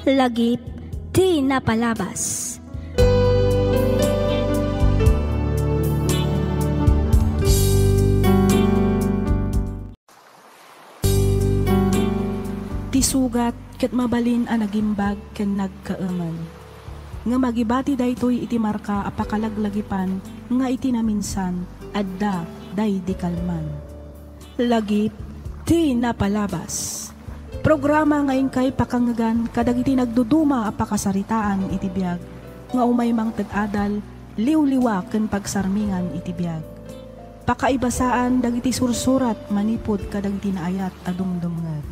lagip ti napalabas. Ti sugat ket mabalin a nagimbag ken nagkaeman. Nga magibati daytoy iti marka a pakalaglagipan nga iti naminsan adda day di kalman. Lagip ti napalabas. Programa nga ingkay pakangagan kadagiti nagduduma a pakasaritaan iti biag nga umay mang ted-adal liwliwa ken pagsarmingan iti biag. Pakaibasaan dagiti sursurat manipod kadagiti naayat a dumdumngeg.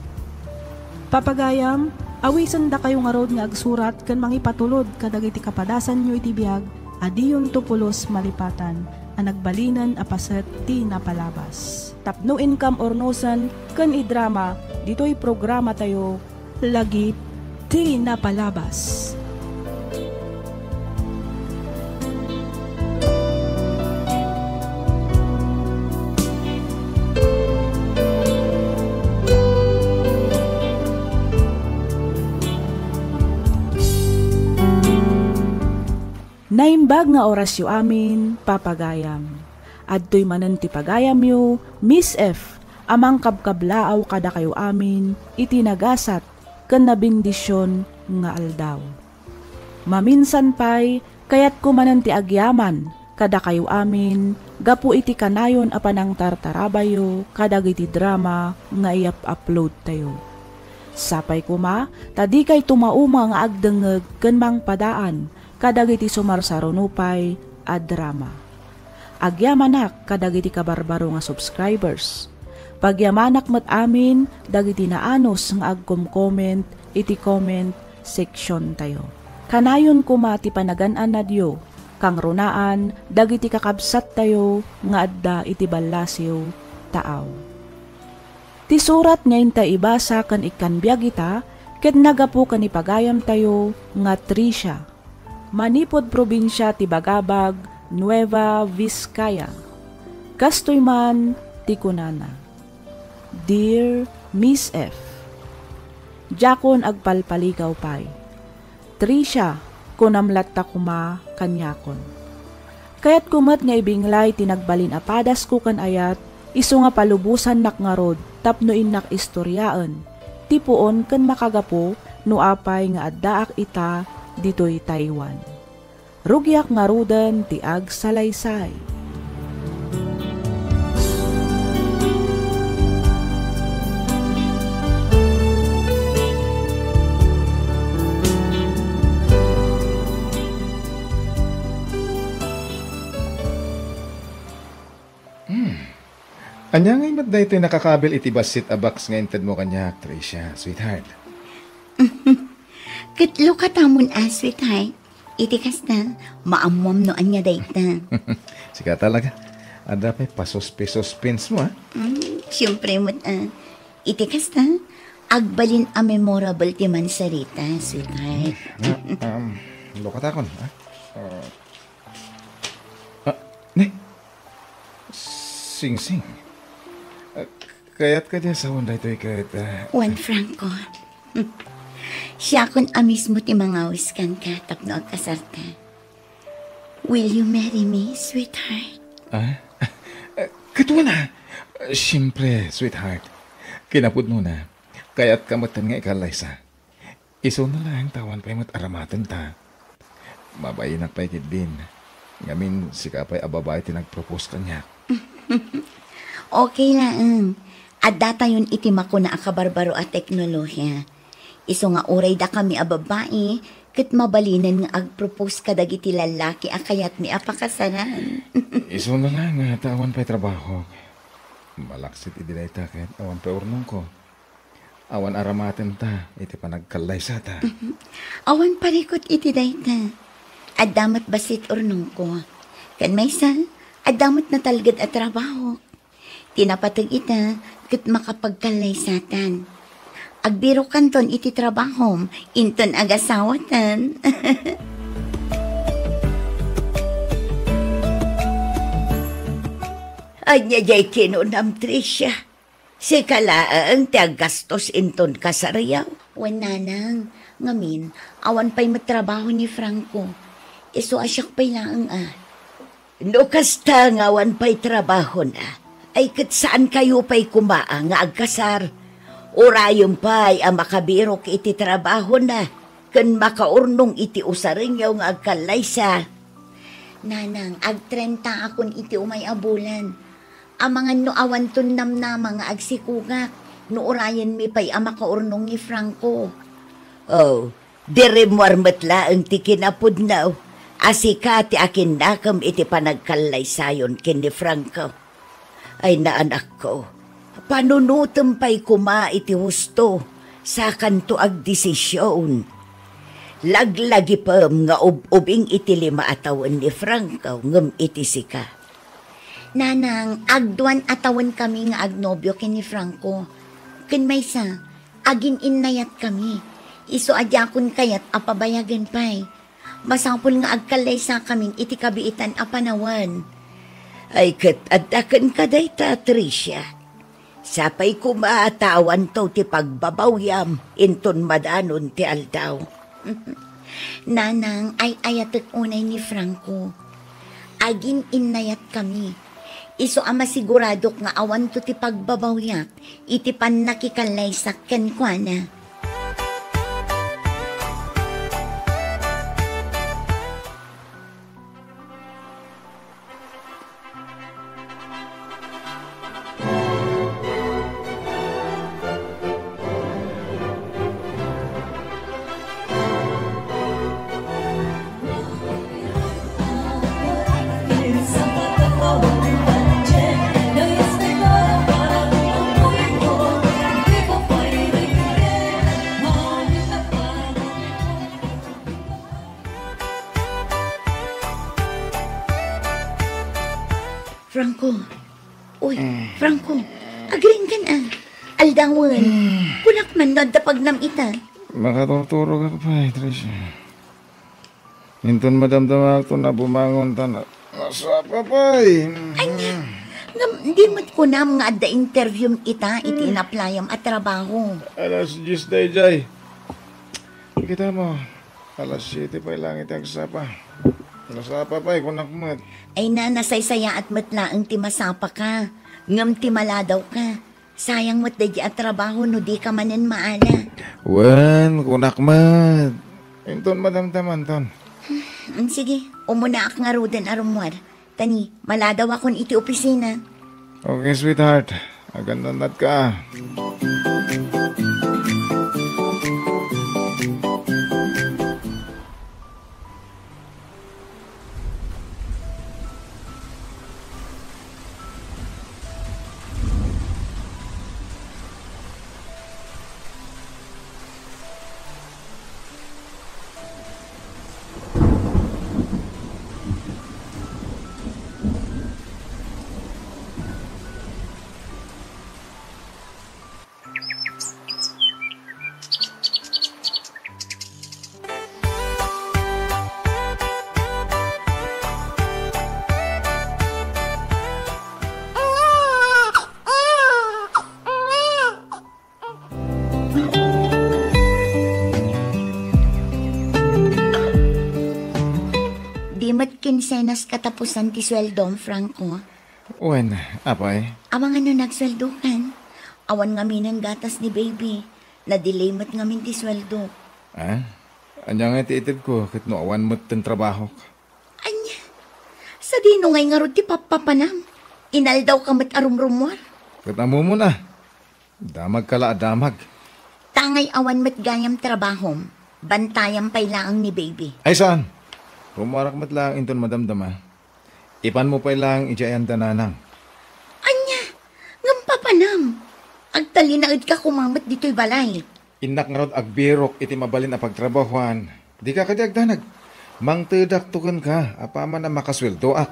Papagayam, awisan da kayo nga rod nga agsurat ken mangipatulod kadagiti kapadasan nyo iti biag adiyon tupulos malipatan a nagbalinan a paset ti napalabas. Tapno income or nosan ken idrama dito'y programa tayo lagip ti napalabas. Naimbag nga orasyo amin, papagayam. Adtoy manen ti pagayam yo, Miss F, amang kabkablaaw kada kayo amin, itinagasat, ken nabindisyon nga aldaw. Maminsan pay, kayat kumanen ti agyaman, kada kayo amin, gapu iti kanayon a panang tartarabayo, kadag iti drama, nga iap-upload tayo. Sapay kuma, tadi kay tumauma nga agdengeg ken mangpadaan, kadag iti sumarsarunupay a drama. Agyamanak kadag iti kabarbaro nga subscribers. Pagyamanak met amin dagiti naanos nga agkom-comment iti comment section tayo. Kanayon kuma ti panagan-an na Diyo, kang runaan dagiti kakabsat tayo nga adda iti ballasyo taaw. Ti surat ngayon ta ibasa kan ikanbiag ita ket nagapu kan ipagayam tayo nga Tricia. Manipod probinsya ti Bagabag, Nueva Vizcaya. Kastoy man ti kunana. Dear Miss F, Jakon agpalpaligaw pay. Tricia, kunamlat ta kuma kanyakon. Kayat kumat nga ibinglay tinagbalin apadas ko kan ayat, iso nga palubusan nak nga rod, tapno inak istoryaan. Tipuon kan makagapo, no apay nga addaak ita, dito'y Taiwan. Rugyak nga rudan ti ag salaysay. Anya ngay mat da ito'y nakakabil iti basit a box nga inted mo kanya, Tricia, sweetheart. Kitlo ka tamon sweetheart. Itikas na, maamwam no anya dayta. Sika talaga. Ada pa'y pasos-pesos-pins mo, ha? Siyempre mo, itikas na, agbalin a memorable ti Mansarita, sweetheart. Lukat akon, ha? Ne? Sing-sing. Kayat ka diya sa wanda ito'y kahit... Juan Franco. Siya kon amis mo ti mangawiskan ka tapno agkasarta. Will you marry me, sweetheart? Katwa na. Siyempre, sweetheart. Kinapod mo na. Kaya't kamatan nga ikalaysa. Iso na lang tawan pa'y mat-aramatan ta. Mabayinak pa'y kidbin. Ngamin si kapay ababay tinag-propose kanya. Okay lang. At data yun itimako na akabarbaro at teknolohiya. Iso nga uray da kami a babae, ket mabalinan nga ag-propose kadag iti lalaki akayat mi apakasaran. Iso na lang nga tawan pa'y trabaho. Malaksit ididay ta ket awan pa'y urnong ko. Awan aramaten ta, iti panagkalay sa ta. Awan parikot iti dayta. Adamat basit urnong ko. Kan maysa, adamat na talgad at trabaho. Tinapatag ita, ket makapagkalay satan. Agbiro kanton iti trabahom, inton agasawatan. Anya jay kinunam, Tricia. Si kalaang ti aggastos inton kasarayaw. Wananang, Ngamin, awan pa'y matrabaho ni Franco. Iso asyak pa'y lang No kasta nga awan pa'y trabaho na. Ay kat saan kayo pa'y kumaa nga agkasar. Orayon pa'y makabirok iti trabaho na. Kan makaurnong iti usarinyaw nga agkalaysa. Nanang, ag-30 akon iti umay abulan. Amangan no awan tun namnama nga agsikugak. No orayan mi pa'y makaurnong ni Franco. Oh, diremuarmat laang ti kinapudnaw. Asika ti akin nakam iti panagkalaysayon kin ni Franco. Ay naanak ko, panunutom pa'y kuma iti husto sa kanto ag desisyon. Laglagi pam nga ubing iti 5 atawan ni Franco ngem iti sika. Nanang, agduan atawan kami nga agnobyo kin ni Franco. Kin maysa, agin innayat kami. Iso adyakon kayat apabayagan pa'y. Masapul nga agkalaysa kaming iti kabiitan apanawan. Ay kat adakan kaday ta, Tricia. Sapay kumaatawan to ti pagbabawyam inton madanon ti aldaw. Nanang, ay ayatek unay ni Franco. Agin innayat kami. Iso masiguradok nga awan to ti pagbabawyak iti pan nakikalaysak kenkwana. Franco. Uy, Franco. Agring kan Aldawan. Kunak man no pagnam ita. Makatuturo ka pa, Tricia. Inton madamdama ako na bumangon ta na. Masap ka pa Anya, di mat ko na nga adda interview ita iti inaplayam at trabaho. Alas 10 day, Jay. Kita mo, alas 7 pa lang itang sapa. Nasapa pa kunak mat. Ay na, nasaysaya at matlaang ti masapa ka. Ngam ti maladaw ka. Sayang mat dadya at trabaho no di ka manen maala. Wan, kunak mat. Inton madamdaman ton. Sige, umuna ak nga roden arumwar. Tani, maladaw akon iti opisina. Okay, sweetheart. Agandandad ka. Kinsenas katapusan ti sweldom, Franco. Wan, apay? Amang nagsweldo kan. Awan nga minang gatas ni baby. Nadilimot nga min ti sweldo. Anya nga itiitid ko, kit no awan mo't ten trabaho. Anya, sa dino ngay nga ro ti papapanam. Inaldaw ka mat arumrumwar. Katamo mo na. Damag kala damag. Tangay awan mat gayam trabahom. Bantayam pay laang ni baby. Ay saan? Pumarak mat lang inton madamdama. Ipan mo pa lang ijayan tananang. Anya, ngam papanam. Agtalinaid ka kumamat dito'y balay. Inak nga rod agbirok iti mabalin a pagtrabahuan. Di ka kadiagdanag. Mang tidaktukan ka, apaman na makasweldo ak.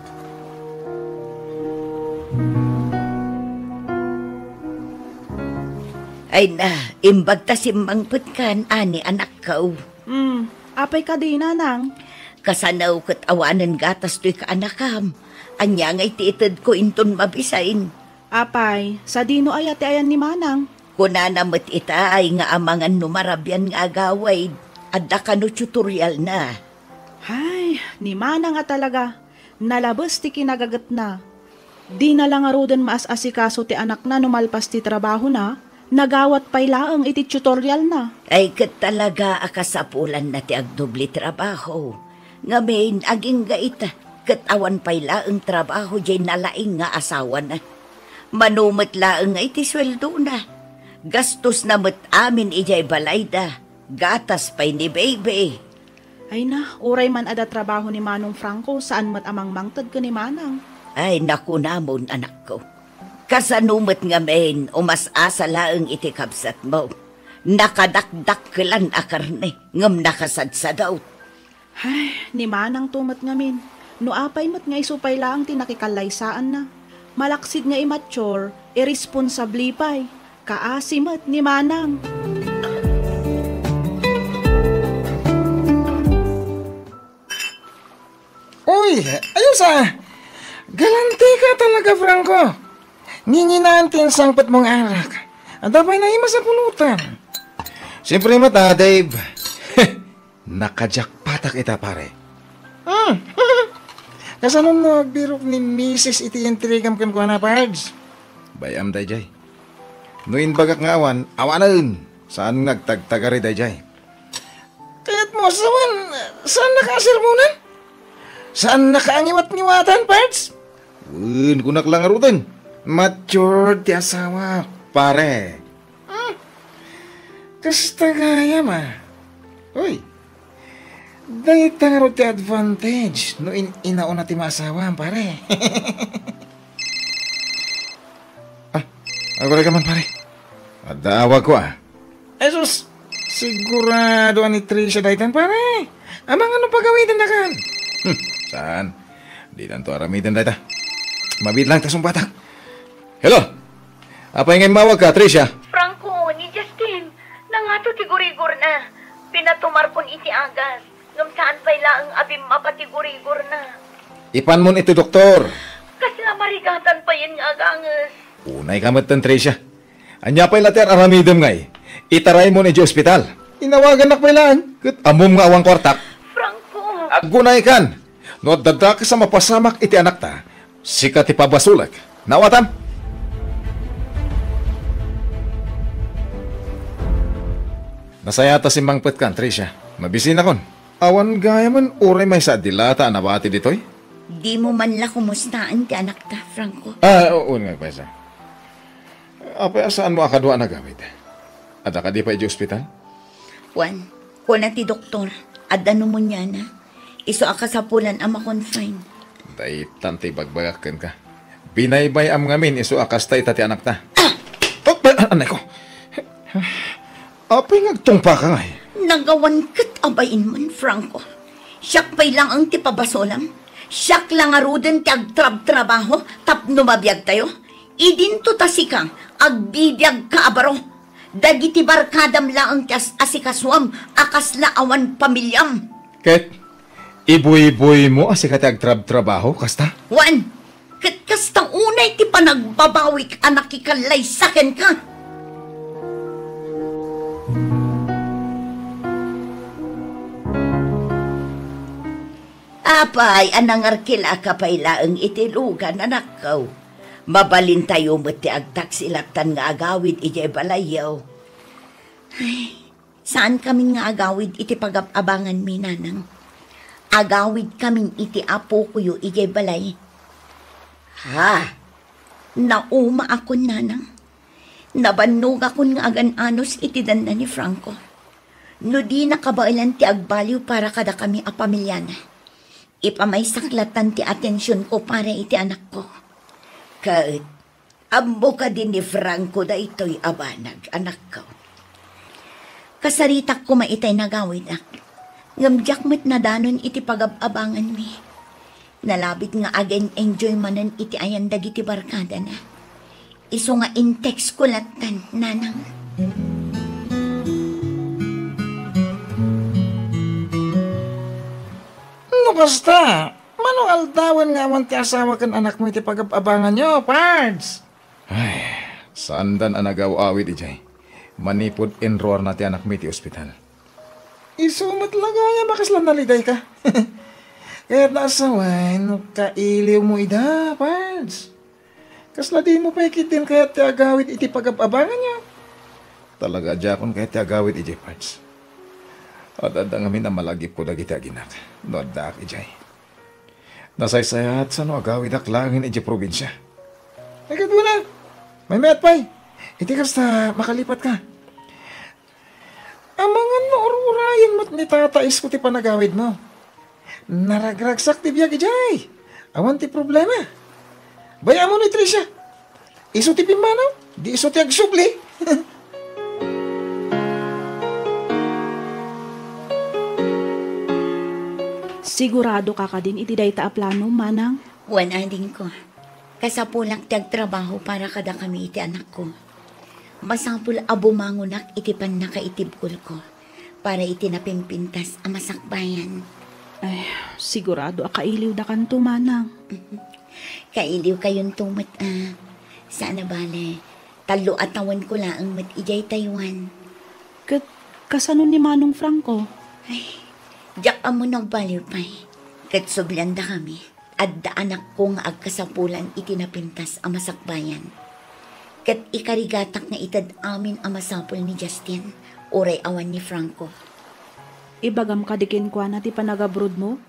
Ay na, imbag ta simbangput kan, ani anak ka. Apay ka di, nanang. Kasanaw kat awanan gatas to'y kaanakam. Anya nga itiitid ko inton mabisain. Apay, sa dino ay ati ayan ni manang. Kunanamat ita ay nga amangan numarabyan nga agaway. Adda ka no tutorial na. Hay, ni Manang nga talaga. Nalabas ti kinagagat na. Di na lang arudan maas-asikaso ti anak na numalpas ti trabaho na, nagawat pa'y laang iti tutorial na. Ay kat talaga akasapulan na ti agdubli trabaho. Ngamin, aging gaita, kat awan pa'y laang trabaho jay nalaing nga asawa na. Manumat laang nga iti sweldo na. Gastos na mat amin ijay balayda. Gatas pa'y ni baby. Ay na, uray man ada trabaho ni Manong Franco, saan mat amang mangtad ka ni Manang. Ay naku namon anak ko. Kasanumat nga men, umas-asa laang iti kabsat mo. Nakadakdak kalan akarne, ngam nakasadsadaw. Ay, ni Manang tumat ngamin. No apay mat nga isupay laang tinakikalaysaan na. Malaksid nga immature, irresponsabli pa'y. Kaasimat ni Manang. Uy, ayos Galanti ka talaga, Franco. Nginginantin sangpat mong arak. Ang dabay na ima sa pulutan. Siyempre mata, Dave. Nakajakpatak ita, pare. Kasanong nagbirok ni Mrs. iti intrigam kan kuha na, Pards? Bayam, Dayjay. Nuin bagak nga awanan. Saan nagtagtagari, Dayjay? Kaya't mo, saan nakasirmunan? Saan nakaangiwat-ngiwatan, Pards? Kunak lang arutin. Mature ti asawa, pare. Kasta gaya ma. Uy, dahil tangaro ti advantage no inauna ti maasawa, pare. Agora ka man, pare. Adawag ko Jesus, sigurado ni Trisha daitan, pare. Amang ano pagawitan na kan? Saan? Di tanto aramitan data. Mabit lang tasong batak. Hello? Apa yung mawag ka, Tricia? Franco, ni Justin. Nangato tigurigor na. Pinatumarpon iti agas. Ngam saan pa'y laang abim mapatigurigor na. Ipan mo ito, doktor. Kasi marigatan pa yun nga agangas. Unay kamatan, Tricia. Anya pa'y later aramidam ngay. Itaray mo ni di ospital. Inawagan na pa'y lang. Kat amom nga awang kwartak. Franco. Agunay kan. No dadak sa mapasamak iti anak ta. Sikat ipabasulak. Nawatan? Nasayata si Mangpet kan, Tricia. Mabisin akon. Awan gaya man uray may sa dilata anabati ditoy. Di mo man la kumustaan ti anak ta, Franco. Oo nga pa isa. Apa saan mo akadwa na gamit? Ada ka di pa iti ospital? Juan, kuna ti doktor, adda pneumonia na. Iso akasapulan ama confine. Day tante bagbagakan ka. Binaybay am ngamin iso akastay tati anak ta. Anay ko. Apay ngagtungpa ka nga Nagawan kat abayin man, Franco. Siyak pa'y lang ang tipabasolam. Siyak lang aruden ti agtrab-trabaho tapno mabiyag tayo. Idinto tasikang agbibiyag ka abaro. Dagiti barkadam lang ang asikaswam akas la awan pamilyam. Ket, ibuy-buy mo asikati agtrab-trabaho, kasta? Juan, kastang unay ti panagbabawik anak ikalay saken ka. Apay, anang arkila ka pa'y laang itilugan, anak ko. Mabalin tayo mo't ti agtaksilatan nga agawid iti balayaw. Ay, saan kaming nga agawid iti pag-abangan mi, nanang? Agawid kaming iti apo kuyo iti balay. Ha? Nauma akon, nanang. Nabannog akon nga agan-anos iti danda ni Franco. No di nakabailan ti agbaliw para kada kami a pamilyana. Ipamay saklatan ti atensyon ko para iti anak ko. Kaet, ambo ka din ni Franco da ito'y abanag, anak ko. Kasaritak ko maitay nagawid ak. Ngamdyak met na danon iti pag-abangan mi. Nalabit nga again enjoy manan iti ayan dagiti barkada na. Iso nga in-text ko latan, nanang. No, basta. Manong aldawan nga man ti asawa kan anak mo iti pag-abangan nyo, Pards. Ay, saan dan anagaw awit ijay. Manipod enroar na ti anak mo iti ospital. Isumat lang kaya makaslan naliday ka. Kaya nasawain, kailiw mo ida, Pards. Kasla di mo pa ikitin kaya tiagawid iti pag-abangan niya. Talaga dyan kaya tiagawid iti, Pards. At adang amin na malagip ko dagiti aginak. Nodak ijay. Nasaysayat sa no agawid aklangin iti probinsya. Agad mo na. May mayat pa'y. Iti kasta makalipat ka. Amangan no ururayan mo't ni tatais ko ti panagawid mo. Naragragsak ti biyag ijay. Awan ti problema. Baya mo ni Tricia. Iso ti pimanaw. Di iso ti agsubli. Sigurado ka ka din iti dayta a plano, manang? Wan ading ko. Kasapulak tiyag trabaho para kada kami iti anak ko. Masapul abumangunak iti pan nakaitibkol ko. Para iti napimpintas ang masakbayan. Ay, sigurado a kailiw da kanto, manang. Kailiw kayon tumat Sana bale, talo at tawan ko laang mat ijay Taiwan. Kasano ni Manong Franco? Ay, diyak amo nagbaliw pa'y. Kat sublanda kami. At da anak ko nga agkasapulan itinapintas ang masakbayan. Kat ikarigatak na itad amin ang masapul ni Justin. Oray awan ni Franco. Ibagam kadikin kwa na ti panagabrood mo?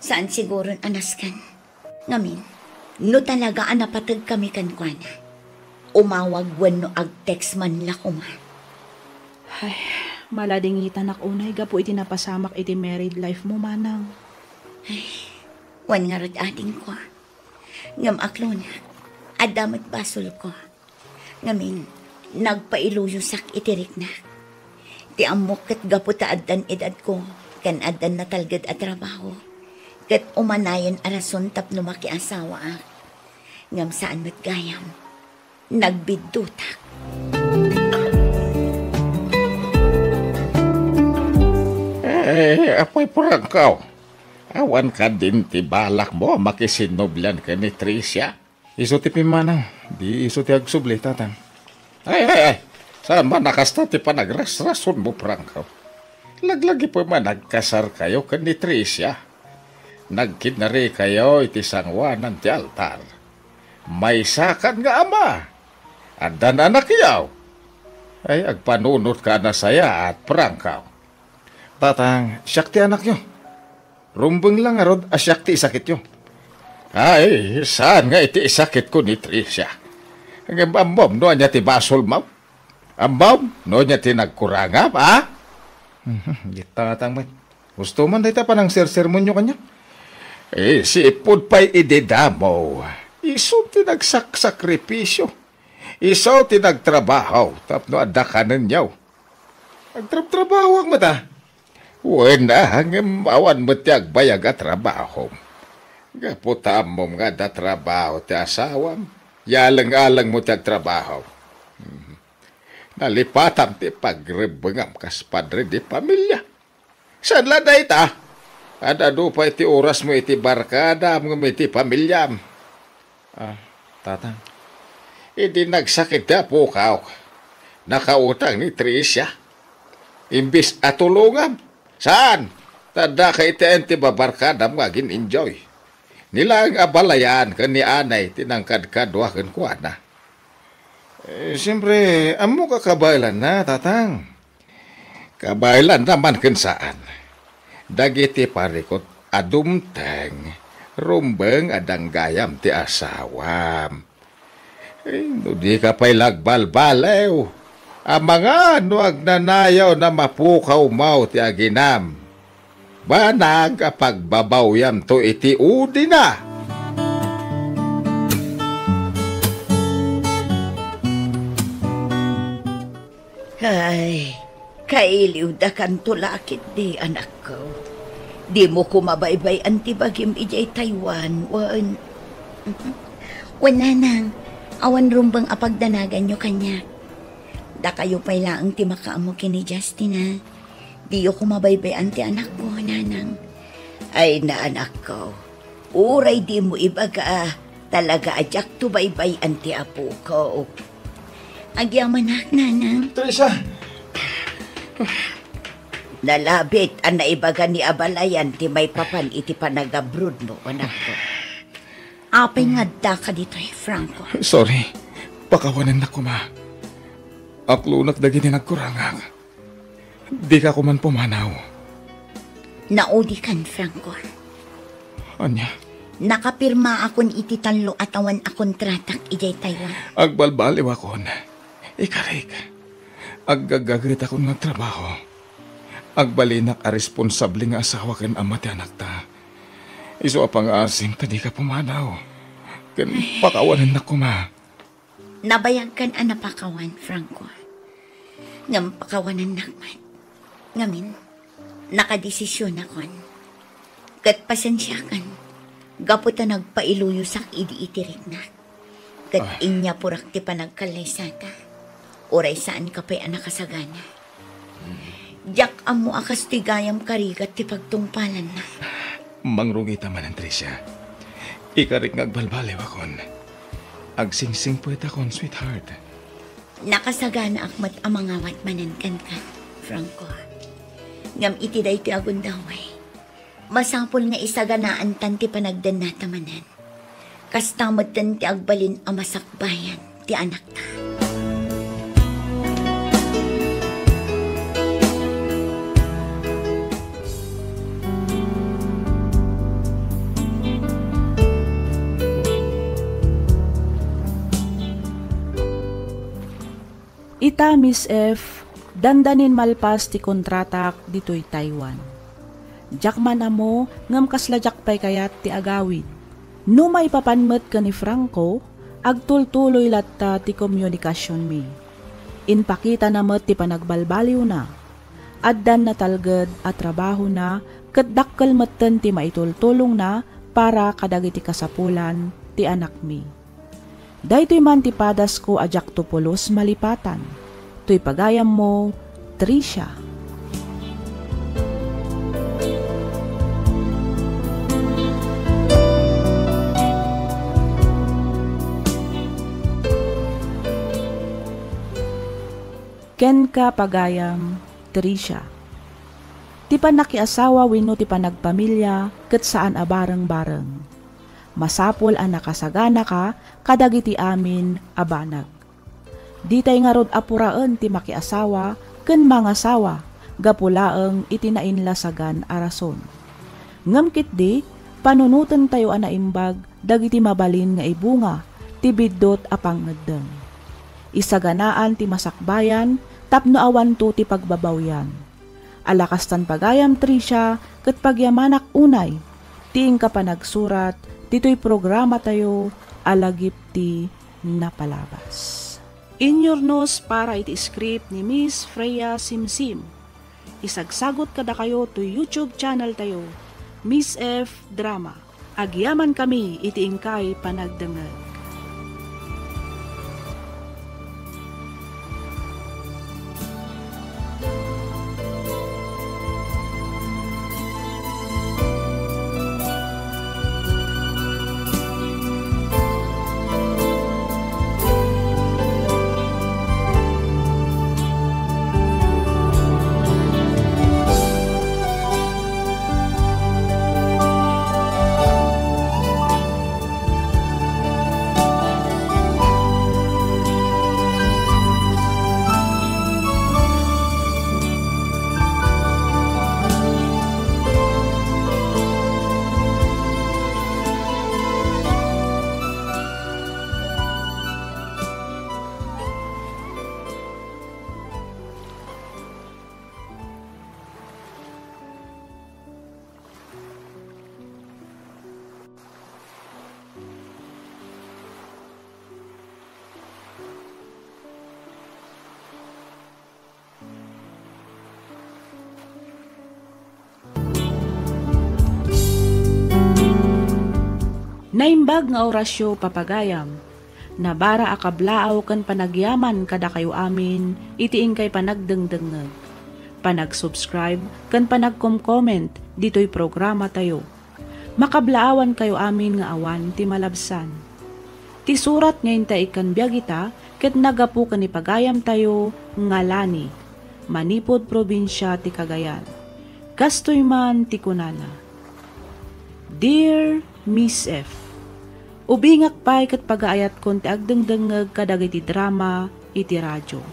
Saan siguro anaskan? Ngamin, no talaga anapatag kami kan kwa na. Umawag wano ag-text man lakuma. Ay, maladingitan unay gapo iti napasamak iti married life mo, manang. Ay, wan nga rod ating ko. Ngam aklo na, adamat basol ko. Ngamin, nagpailuyusak itirik na. Ti amok kat gapo ta addan edad ko, kan addan na talgad at trabaho. Kat umanayan arason tapno makiasawa ak. Ngam saan mat gayam, nagbidutak. Apoy Prangkaw. Awan ka din ti balak mo makisinoblan ka ni Tricia. Iso ti pimanang. Di iso ti agsubli, tatang. Ay. Saan ba nakasta ti panagrasrason mo, Prangkaw? Laglagi po man nagkasar kayo ka ni Tricia. Nagkinari kayo iti sangwanan ti altar. May sakan nga ama. Adan anak yaw. Ay, agpanunot ka na saya at Prangkaw. Tatang, siyak ti anak nyo. Rumbeng lang arod, asyak ti isakit nyo. Ay, saan nga iti isakit ko ni Tricia? Ang ambom, no niya ti basol mo? Ambom, no niya ti nagkurangap, ha? Tatang, gusto man dahita pa ng sermon nyo kanya? Si ipod pa'y ididamo. Iso ti nagsakripisyo. Iso ti nagtrabaho, tapno adakanan nyaw. Agtrabaho ang mata. Wena, hanggang awan mo ti agbayag at trabaho. Gaputam mo nga da trabaho ti asawam. Yalang-alang mo ti trabaho. Nalipatam ti pagrebengam kas padre di pamilya. Saan la da ita? Ada pa iti oras mo iti barkada mo iti pamilyam. Tatang. Idi nagsakit na po ka. Nakautang ni Tricia. Imbis atulungam. Saan? Tada ka iti enti babarkada mo agin enjoy. Nilang abalayan ka ni anay tinangkad-kadwa kan kuana. Siyempre, amo ka kabaylan na, tatang. Kabaylan naman kan saan. Dagiti parikot adumteng. Rumbeng adang gayam ti asawam. No di ka pa'y lagbal-balew. Ang mga agnanayaw na mapukaw mau ti aginam. Banag apagbabawyam to iti udi na. Ay, kailiw da kanto lakit di anak ko. Di mo kumabaybay antibagim ijay Taiwan. Wananang, awan rumbang apagdanagan nyo kanya. Da kayo pa'y laang ti makaamo kini Justin, ha? Di yo kumabaybay anti anak ko, nanang. Ay na anak ko, uray di mo ibaga, talaga ajak to baybay anti apo ko. Agyamanak, nanang. Teresa! Nalabit ang naibaga ni Abalayan ti may papan iti panagabrod mo, anak ko. Apay nga da ka dito Franco. Sorry, pakawanan na ko, ma. Aklunak dagi ni nagkurangak. Di ka kuman pumanaw. Naudi kan, Franco. Anya? Nakapirma akon iti tanlo atawan akon tratak ijay Taiwan. Agbalbaliw akon. Ikarik. Aggagagrit akon ng trabaho. Agbalinak a responsable nga asawa kan ama ti anak ta. Iso apang asim ta di ka pumanaw. Kan pakawanan na ko, ma. Nabayag kan ang napakawan, Franco. Ngam pakawanan nakman. Ngamin, nakadesisyon akon. Kat pasensya kan. Gaputa nagpailuyo sak idi itirik na. Kat inya purak ti panagkalaysata. Oray saan ka pa'y anakasagana. Diyak amo akas ti gayam karigat ti pagtungpalan na. Mangrungita man ang Tricia. Ikarik ngagbalbaliw akon. Agsingsing puwet akon, sweetheart. Nakasagana akmat amangawat manankan ka, Franco. Ngam iti day ti agundaway. Masapol nga isaganaan tan ti panagdan natamanan. Kastamad tan ti agbalin amasakbayan ti anak ta. Ita, Miss F, dandanin malpas ti kontratak dito'y Taiwan. Jakman amo, ngam kaslajak pa'y kayat ti agawid. No may papanmet ka ni Franco, agtultuloy latta ti komunikasyon mi. Inpakita na met ti panagbalbaliw na. Addan na talged at trabaho na, ket dakkel metten ti maitultulong na para kadagiti kasapulan ti anak mi. Daytoy man ti padas ko ajak tupulos malipatan. To'y pagayam mo, Tricia. Ken ka pagayam, Tricia. Ti panakiasawa wenno ti panagpamilya ket saan a bareng-bareng. Masapol ang nakasagana ka, kadagiti amin abanag. Ditay nga rod apuraan ti makiasawa, ken mangasawa, gapulaeng itinainlasagan arason. Ngamkit di, panunutan tayo anaimbag, dagiti mabalin nga ibunga, ti biddot apang ngedeng. Isaganaan ti masakbayan, tapno awan to ti pagbabawyan. Alakastan pagayam Tricia, ket pagyamanak unay, tiing ka pa nagsurat, dito'y programa tayo, alagip ti napalabas. In your nose para iti script ni Miss Freya Simsim. Isagsagot kada kayo to YouTube channel tayo, Miss F Drama. Agyaman kami iti ingkay panagdengeg. Naimbag nga orasyo papagayam, nabara akablaaw kan panagyaman kada kayo amin, itiing kay panagdengdengeg. Panag-subscribe kan panag-comment dito'y programa tayo. Makablaawan kayo amin nga awan ti malabsan. Ti surat ngayon ta ikan biyagita, ket nagapu kan ipagayam tayo ngalani. manipod probinsya ti Cagayan. Kastoy man ti kunana. Dear Miss F, ubingak pa'y kat pag-aayat kon ti agdengdengeg kadag iti drama iti radyo.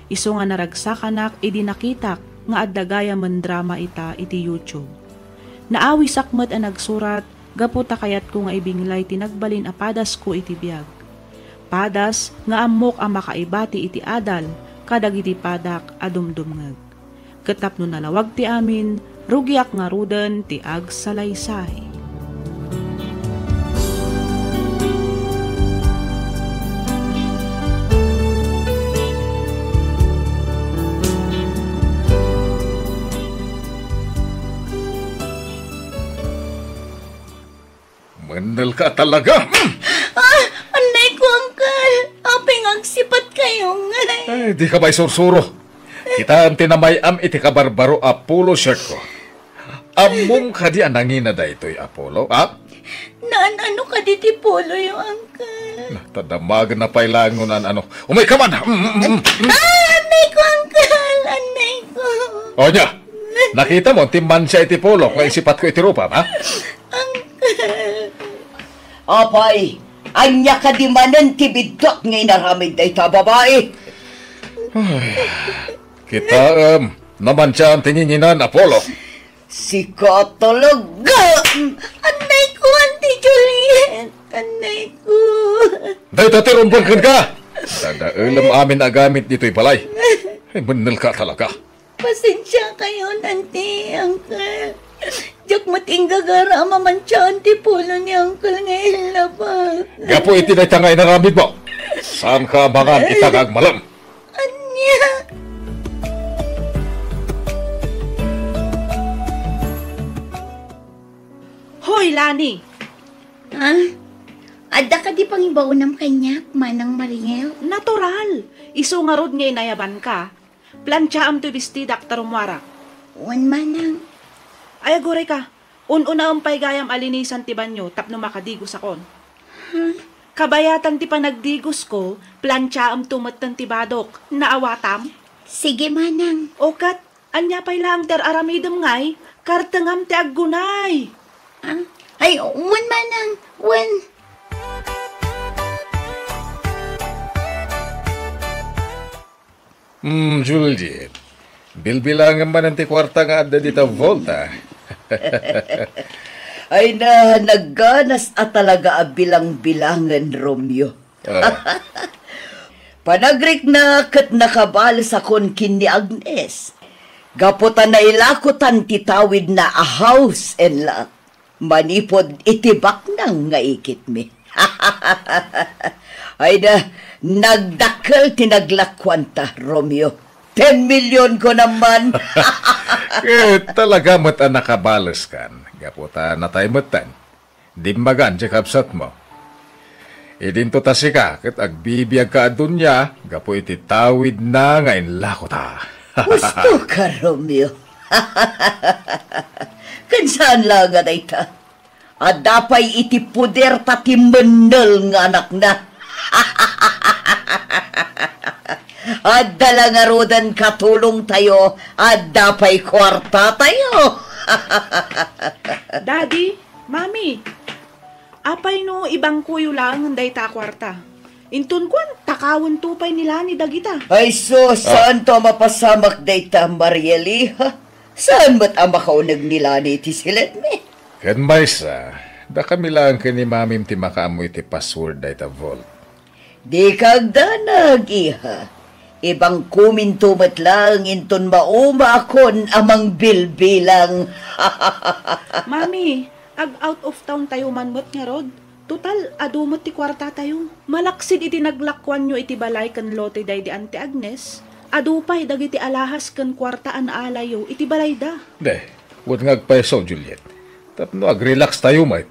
Iso nga naragsakanak idi nakitak nga addagaya man drama ita iti YouTube. Naawi sakmet ang nagsurat, gaputa kayat ko nga ibinglay tinagbalin a padas ko iti biyag. Padas nga amok ang makaibati iti adal, kadag iti padak adumdumngag. Ketap no nalawag ti amin, rugiak nga ruden ti ag salaysay. Mandal ka talaga. Anay ko, Uncle. Apeng agsipat kayo nga. Ay, di ka ba'y sursuro? Kita ang tinamayam iti kabarbaro Apollo shirt ko. Among ka di anangina da ito'y Apollo, ha? Ano ka diti polo yung Uncle? Tadamag na pailangon ano. Umay ka man! Anay ko, Uncle. Anay ko. O niya, nakita mo, timman siya iti polo kung isipat ko iti rupa, ha? Apay, anya ka di manan tibidok nga inaramid na ita babae. Kita, naman siya ang tininginan, Apollo. Si ka talaga. Anay ko, Auntie Juliet. Anay ko. Dahil tatirumbangkan ka! Dadailam amin na gamit dito'y balay. Ay, manal ka talaga. Pasensya kayo, Auntie, Uncle. Diyak matinggagara mamansyan ti pulo ni Uncle ngayon labas. Gapo iti na itangay na ramid mo. Saan ka abangan itagag malam? Anya? Hoy, Lani! Ha? Adda ka di pangibaunam kanyak, Manang Mariel? Natural! Iso nga rod nga inayaban ka. Plancha am to bistidak tarumwara. Wan, Manang. Ay, aguray ka. Un-una pay gayam alinisan ti banyo tapno makadigos akon. Kabayatan ti panagdigos ko, plancha am tumatang ti badok. Naawatam? Sige, Manang. Okat, anya pay lang ter aramidem ngay, kartengam ti aggunay. Ah? Ay, wan, Manang. Wan. Juliet. Bilbilangan man ang ti kwarta nga adda dita volta. Ay na, nagganas at talaga bilang-bilangan, Romeo. Panagrik na kat nakabal sa kon kin ni Agnes. Gaputan na ilakutan titawid na a house and lot. Manipod itibak nang nga ikit mi. Ay na, nagdakal tinaglakwanta, Romeo. 10 million ko naman. Talaga mat ang nakabalas kan. Gaputa na tayo matan. Dimbagan siya kapsat mo. Idinto ta si ka, kat agbibiyag ka adunya, gapo iti tawid na ngayon lakota. Gusto ka, Romeo. Kansaan lang nga ita? At dapay iti puder tati menel nga anak na. At dala nga rodan katulong tayo, at dapay kwarta tayo. Daddy, Mami, apay no ibang kuyo lang day ta kwarta. Intun kwan, takawon tupay nila ni Dagita. Ay sus, saan to mapasamak dayta, Marieli, ha? Saan ba't ang makaunag nila ni iti silet me? Kan maysa, da kami lang ka ni mamim ti makaamoy ti password day ta vault. Di kagdanag, iha. Ibang kumintumat lang inton mauma akon amang bilbilang. Mami, ag out of town tayo manmot nga rod. Total, adumot ti kwarta tayo. Malaksid iti naglakwan nyo iti balay kan lote day di Ante Agnes. Adupay dagiti alahas kan kwarta an alayo iti balay da. De, huwag ngagpayaso, Juliet. Tapno ag-relax tayo, mate.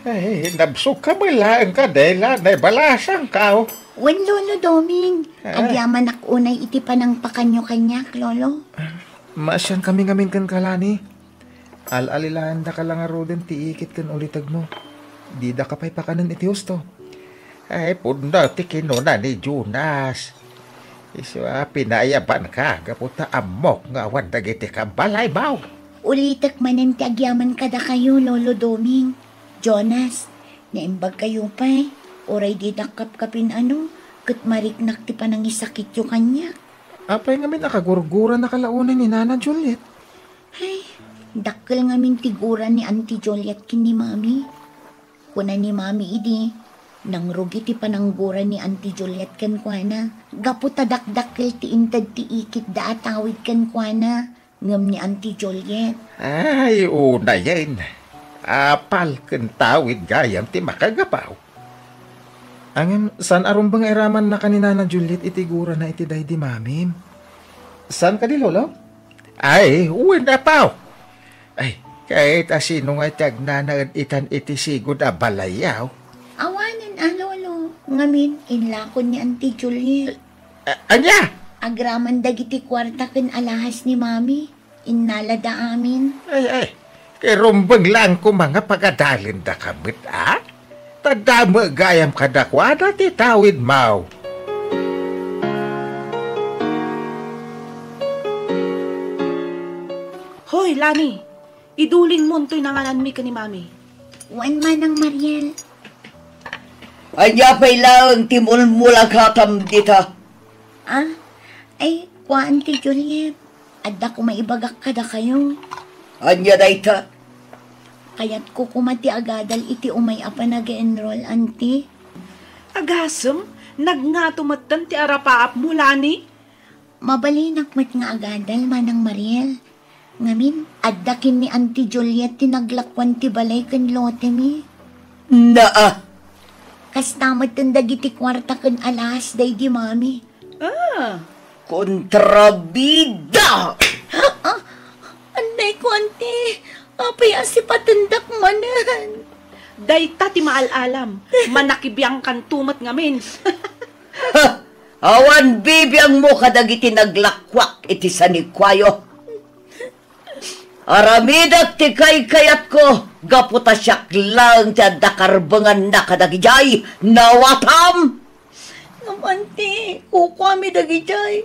Ay, nabsok ka ba lang ka, Dela? Naibalasang ka, oh. Wan, Lolo Doming. Agyaman akunay iti panang pakanyo kanyak, Lolo. Maasyan kami ngamin kan kalani. Al-alilahan da ka lang aroden ti ikit kan ulitag mo. Di da ka pa'y pakanan iti husto. Ay, punda ti kinuna ni Jonas. Iswa, pinayaban ka, gaputa amok nga awan dagiti ka balay baw. Ulitak manan ti agyaman kada kayo, Lolo Doming. Jonas, naimbag kayo pa eh. Oray di nakapkapin kat mariknak ti panangisakit yung kanya. Apay nga nakagurgura na kalaunan ni Nana Juliet. Ay, dakkel nga tiguran ni Auntie Juliet kin ni Mami. Kuna ni Mami idi, nang rugi ti panangguran ni Auntie Juliet kan kuana. Gaputa dakdakkel ti intad ti ikit da atawid kan kuana. Ngam ni Auntie Juliet. Ay, una yan. Apal kentawid gayam ti makagapaw. Angem, san aron bang iraman na kanina na Juliet itigura na iti day di Mami? San ka di, Lolo? Ay, wala paw. Ay, kahit asino nga tagnanaan itan iti sigod a balayaw. Awanan Lolo. Ngamin, inlakon ni Auntie Juliet. Anya? Agraman dagiti kwarta ken alahas ni Mami. Innalada amin. Ay, kay rumbang lang ko mga pagadalin da kabit, ah? Tadama gayam kadakwada ti tawid maw. Hoy, Lani, iduling mo to'y nanganan mi ka ni Mami. Wan man ang Mariel. Anya pa'y lang timulmulag hatam dita. Ay, kwa Auntie Juliet. Adda ko maibagak kada kayo. Anya dayta. Kaya't ko kumati agadal iti umay apa nag-enroll, Auntie. Agasem, nagngatumatan ti arapaap mo, Lani. Mabalinak mat nga agadal manang Mariel. Ngamin, addakin ni Auntie Juliet tinaglakwan ti balay ken lote mi. Naa. Kastamad tandagiti kwarta ken alas day di Mami. Kontrabida! Anday ko, Auntie. Apay asi patendak manan. Dayta ti maalalam, manakibiyang kantumat ngamin. Awan bibiyang mo kadagiti naglakwak iti sanikwayo. Aramidak ti kayat ko, gaputa siyak lang ti dakarbangan na kadagijay, nawatam! Auntie, kukwami dagijay.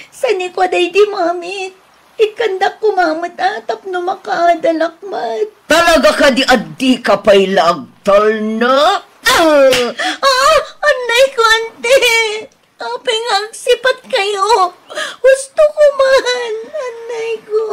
Sani ko day di Mami. Ikandak kumamat atap no makaadalakmat. Talaga ka di addi ka pa'y lagtal na? Anay ko, Auntie. Apay nga sipat kayo. Gusto ko man, anay ko.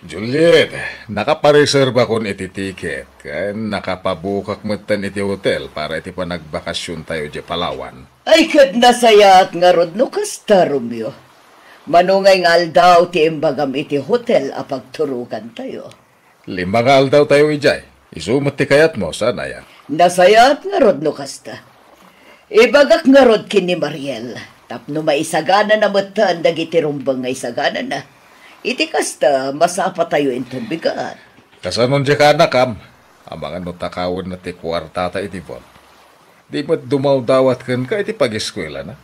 Juliet, nakapareserba kon iti ticket. Kaya nakapabukak matan iti hotel para iti panagbakasyon tayo di Palawan. Ay kad nasayat nga rod no kasta, Romeo. Manungay nga aldaw ti imbagam iti hotel apagturukan tayo. 5 aldaw tayo ijay. Isumot ti kayat mo, sana yan. Nasayat nga rod no kasta. Ibagak nga rod kini Mariel. Tapno maisagana na matan dagiti rumbang nga isagana na. Iti kasta, masapa tayo intong bigat. Kasanon di ka nakam, ang mga notakawin na ti kwartata iti bon. Di mo't dumaw-dawat ka iti pag-eskwela na.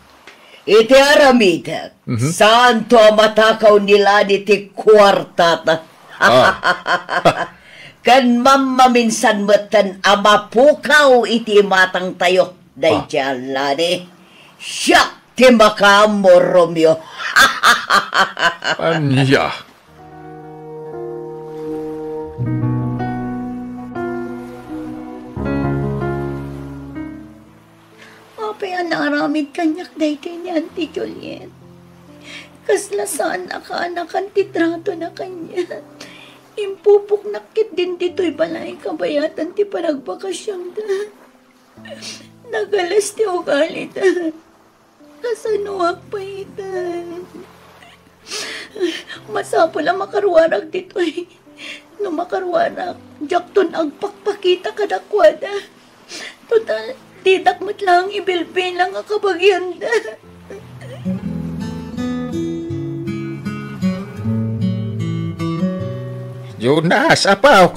Iti aramidak, saan to matakaw nila iti kwartata? Kan mamaminsan matan amapukaw iti matang tayo. Day lani. Siya! Timaka mo, Romeo. Anya. Apay ang naramid kanyak daytoy ni Auntie Juliet. Kaslasaan naka-anakan titrato na kanya. Impupok nakit din dito'y balay kabayatan ti panagbakasyang da. Nagalas ti ugali da. Kasanuak pa itan. Masapo lang makarwarag dito eh. No makarwarag, jakton agpakpakita kadakwada. Total, didakmat lang ibilbil lang ang kabagyan da. Jonas, apaw.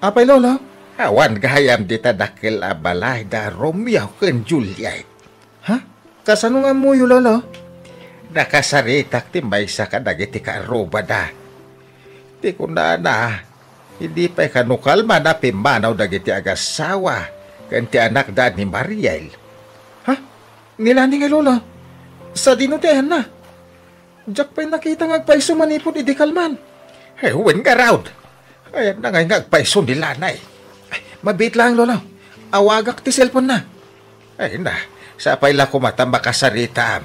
Apay, Lolo? Awan gayam di tadakil abalay da Romeo ken Juliet. Ha? Kasano nga mo yung Lolo? Nakasaritak ti maysa ka dagiti karuba da. Di ko na Hindi pa kanukal man na pimanaw dagiti agasawa kan ti anak da ni Mariel. Ha? Nilani nga lola. Sa dinutihan na. Diyak pa'y nakita nga agpaiso manipod idi kalman. Ay, huwin nga raud. Ayan na nga agpaiso ni Lanay. Ay, mabit lang lola. Awagak ti cellphone na. Ay na, sa payla kumata makasarita.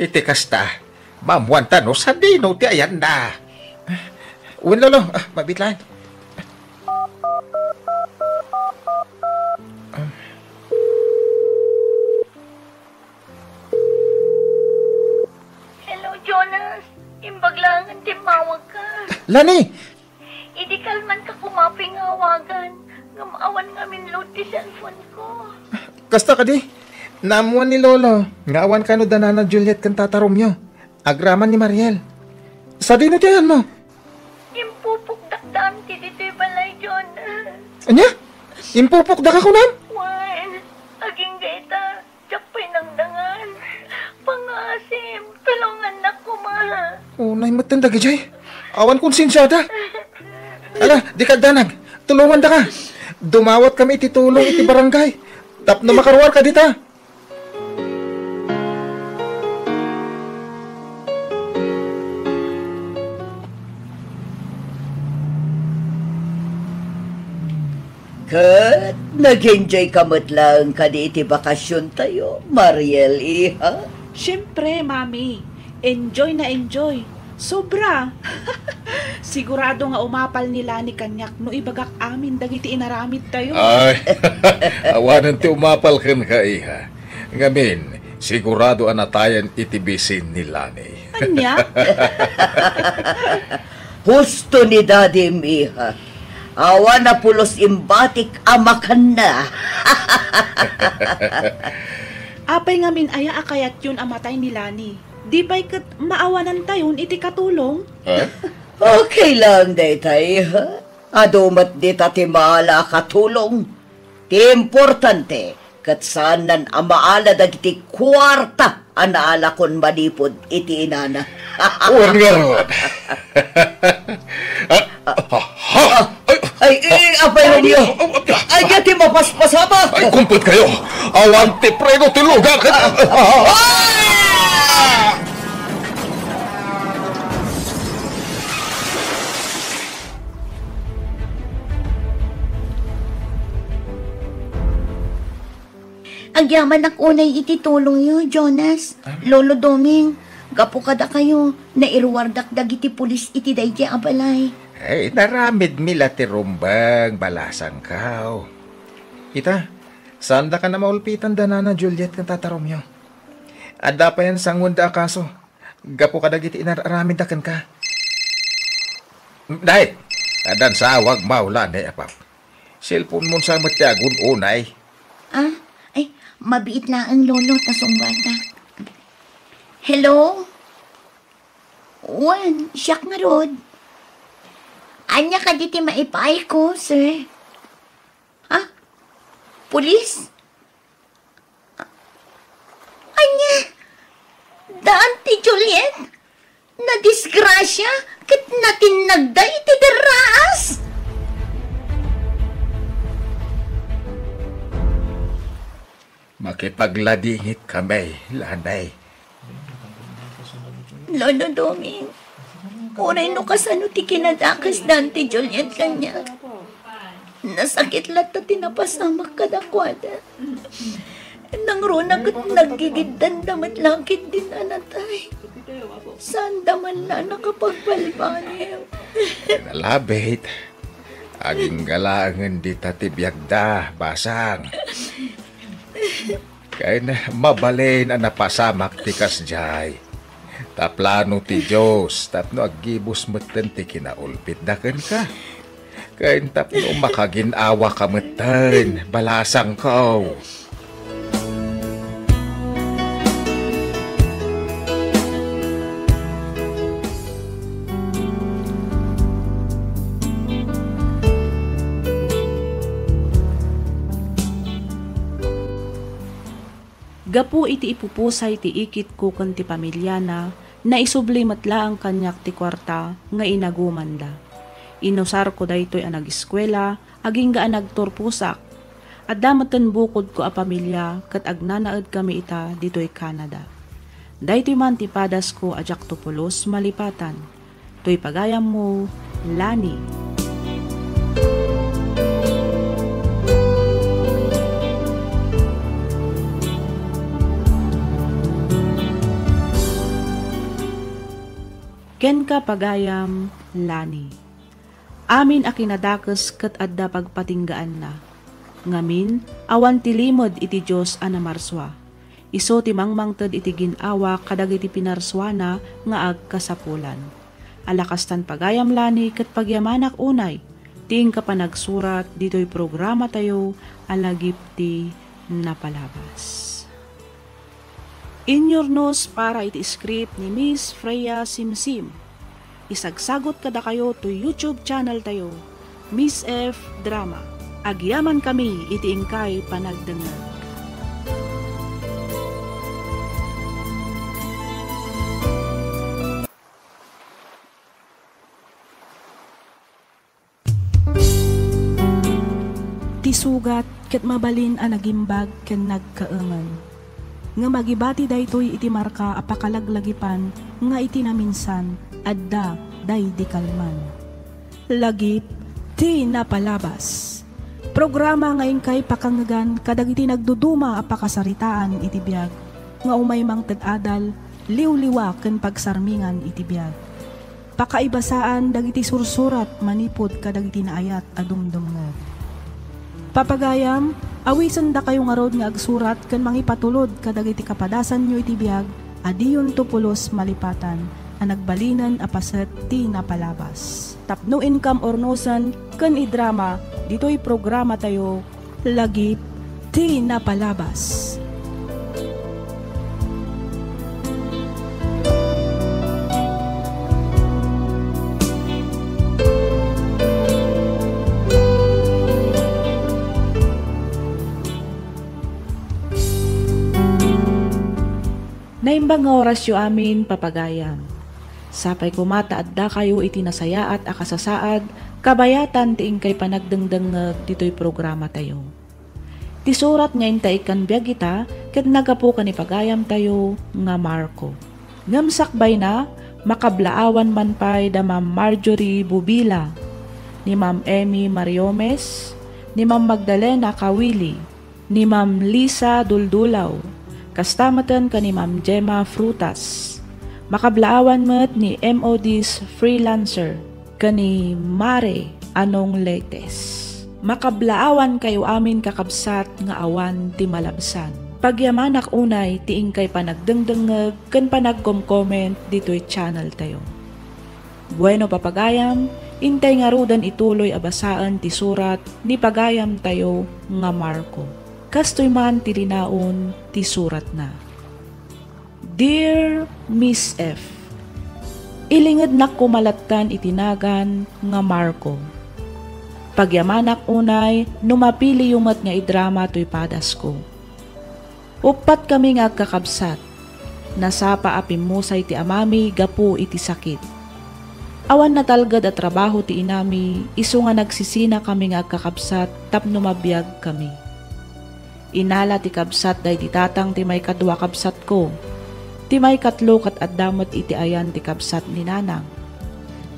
Iti kasta, mamuan no sa dino ti ayan na. Uwan lolo, mabit lang. Hello, Jonas. Imbaglangan timawag ka. Lani! Idi kalman ka kumaping awagan. Ngamawan ngamin load ti cellphone ko. Kasta ka di. Namuan ni lolo. Ngaawan ka no danana Juliet kan tatarom nyo. Agraman ni Mariel. Sa dinutihan mo. Impupok dakdaan ti dito'y balay, Jonas. Anya? Impupok da ka ko nam? Wan, aging gaita. Tsapay nang dangan. Pangasim, tulungan na ko, ma. Nay matanda gajay. Awan konsensyada. Ala, di ka danag. Tulungan da ka. Dumawat kami iti tulong iti barangay. Tapno makaruar ka dita. Kat, nag-enjoy ka lang ka di iti bakasyon tayo, Mariel, iha. Siyempre, Mami. Enjoy na enjoy. Sobra. Sigurado nga umapal nila ni kanyak no ibagak amin dagiti inaramid tayo. Ay, awanan ti umapal kan ka, iha. Ngamin, sigurado anatayan itibisin ni Lani. Anya? Husto ni Daddy, iha. Awa na pulos imbatik amakan na. Apay ngamin aya akayat yun amatay ni Lani. Di ba'y kat maawanan tayon iti katulong? Okay lang, detay, ha? Adumat di tati maala katulong. Ti importante, kat saan nan amaala dagiti kwarta anaala kon manipod iti inana. Uwan nga ron. Ay, apay niyo. Ay, gati mapaspasama. Ay, kumpit kayo. Awante preno tiluga ka. Ang yaman ak unay ititulong yo, Jonas. Lolo Doming, gapo kada kayo, nairuwardak dagiti pulis iti daydi abalay. Ay, naramid mila ti rumbang balasang kao. Ita, saan da ka na maulpitan danana Juliet kan tatarom nyo? Ada pa yan sangun da akaso. Gapo ka dagiti inaramid da kan ka. Dahil, adan sa awag maulan eh, apap. Cellphone mo sa matyagun unay. Ay, mabiit na ang lolo tasong bata. Hello? Wan, siyak nga rod. Anya ka diti maipay ko, sir. Ha? Pulis? Anya? Daan ti Juliet? Na disgrasya? Kit natin nagday ti deraas? Makipagladingit kami, Lanay. Lolo Doming, uray no kasano ti kinadakas dante Juliet kanya. Nasakit lahat na tinapasamak kadakwada. Nang ronagat nagigiddan damat langit din anatay. Saan daman na nakapagbalbanim? Nalabit. Aging galangan di tatibiyagda, basang. Kaya na mabalin ang napasamak ti kasjay. Taplano ti Diyos, tapno agibos matan ti kinaulpit dakan ka. Kaya tapno makaginawa ka matan, balasang ka. Gapu iti ipupusay ti ikit ko kan ti pamilya na isubli matla ang kanyak ti kwarta nga inagumanda. Inusar ko daytoy ang nag-eskwela, aging gaan nagturpusak. At damatan bukod ko a pamilya, kat agnanaad kami ita dito'y Canada. Daytoy man tipadas ko ajak tupulos malipatan. To'y pagayam mo, Lani. Ken ka pagayam, Lani. Amin a kinadakas kat adda pagpatinggaan na. Ngamin, awan tilimod iti Diyos anamarswa. Iso ti mangmangted iti ginawa kadag iti pinarswana nga agkasapulan. Alakastan pagayam, Lani, kat pagyamanak unay. Ting ka pa nagsurat dito'y programa tayo alagip ti napalabas. Inyornos para iti script ni Miss Freya Simsim. Isagsagot kada kayo to YouTube channel tayo, Miss F Drama. Agyaman kami iti ingkay panagdengag. Tisugat ket mabalin a nagimbag ken nagkaengan. Nga magibati daytoy iti marka apakalaglagipan nga iti naminsan adda day di kalman. Lagip ti napalabas. Programa nga ingkay pakangagan kadag iti nagduduma apakasaritaan iti biag nga umay mang tedadal liwliwa ken pagsarmingan iti biag. Pakaibasaan dagiti sursurat manipod kadag iti naayat adumdumngeg. Papagayam, awisan da kayo nga rod nga agsurat ken mangipatulod kadag iti kapadasan nyo iti biag, adiyon tupulos malipatan, ang nagbalinan apaset ti napalabas. Tapno income or nosan ken idrama, dito'y programa tayo, lagip ti napalabas. Naimbang nga orasyo amin papagayam. Sapay kumata adda kayo iti nasayaat akasasaad, kabayatan tiing kay panagdengdengeg dito'y programa tayo. Ti surat nga intay kan biag ita, ket nagapu ni pagayam tayo nga Marco. Ngamsakbay na, makablaawan man pay da Ma'am Marjorie Bubila, ni Ma'am Emmy Mariomes, ni Ma'am Magdalena Kawili, ni Ma'am Lisa Duldulaw, kastamatan ka ni Ma'am Gemma Frutas. Makablaawan met ni MOD's freelancer ka ni Mare Anong Leites. Makablaawan kayo amin kakabsat nga awan ti malabsan. Pagyamanak unay tiing kay panagdengdengeg ken panagkom-comment dito'y channel tayo. Bueno papagayam, intay nga rudan ituloy abasaan ti surat ni pagayam tayo nga Marco. Kastoy man tilinaon ti surat na. Dear Miss F, ilinged na kumalatan itinagan nga Marco. Pagyamanak unay, numapili yumat nga idrama to'y padas ko. Upat kami nga kakabsat, nasapa apimusay ti amami gapu iti sakit. Awan natalgad at trabaho ti inami, iso nga nagsisina kami nga kakabsat tapno mabiyag kami. Inala ti kabsat day ti tatang ti may kadwa kabsat ko. Ti may katlo kat addamot iti ayan ti kabsat ni nanang.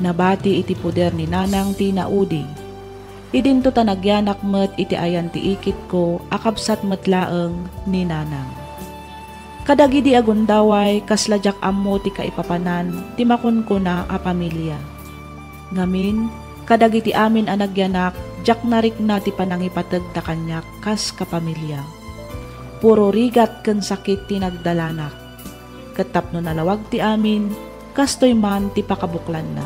Nabati iti puder ni nanang ti naudi. Idinto tanagyanak met iti ayan ti ikit ko akabsat metlaeng ni nanang. Kadagi di agundaway kasladyak ammo ti kaipapanan ti makunkuna a pamilya. Ngamin, kadagi ti amin anagyanak jak narik na ti panangipateg da kanyak kas kapamilya. Puro rigat ken sakit ti nagdalanak. Katapno nalawag ti amin, kastoy man ti pakabuklan na.